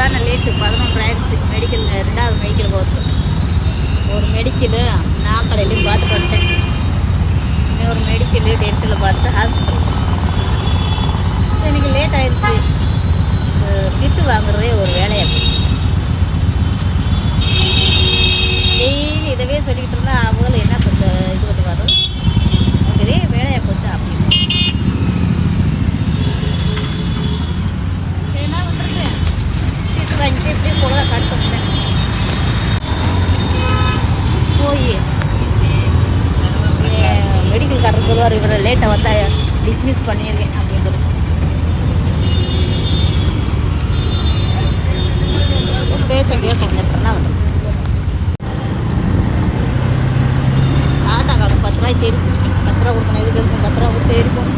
சரியான லேட்டு 11 ஆயிடுச்சு. மெடிக்கல் 2வது மெடிக்கல் போகுது. ஒரு மெடிக்கலு நாக்கடையிலையும் பார்த்துட்டு வந்துட்டேன். இன்னொரு மெடிக்கலு டென்ட்டில் பார்த்து ஹாஸ்பிட்டல். எனக்கு லேட் ஆயிடுச்சு. கிட்டு வாங்குறதே ஒரு வேலையாக போச்சு. டெய்லி இதவே சொல்லிக்கிட்டு இருந்தால் அவங்களும் என்ன கொஞ்சம் இது பண்ணுவாரு, அவங்க இதே வேலையாக போச்சா அப்படின்னு. என்ன பண்ணுறது, கிட்டு வாங்கிட்டு இப்படியே பொழுத கட்டு வந்தேன். போய் மெடிக்கல் காரர் சொல்லுவார், இவரை லேட்டாக வந்தால் டிஸ்மிஸ் பண்ணியிருக்கேன் அப்படின்றது. பேச்சை கேட்கும் என்ன பண்ணுறது. ஆட்டாக்காக 10 ரூபாய் தேடி 10 ரூபா கொடுக்கணும். எதுக்கு 10 ரூபா கொடுத்து இருக்கும்.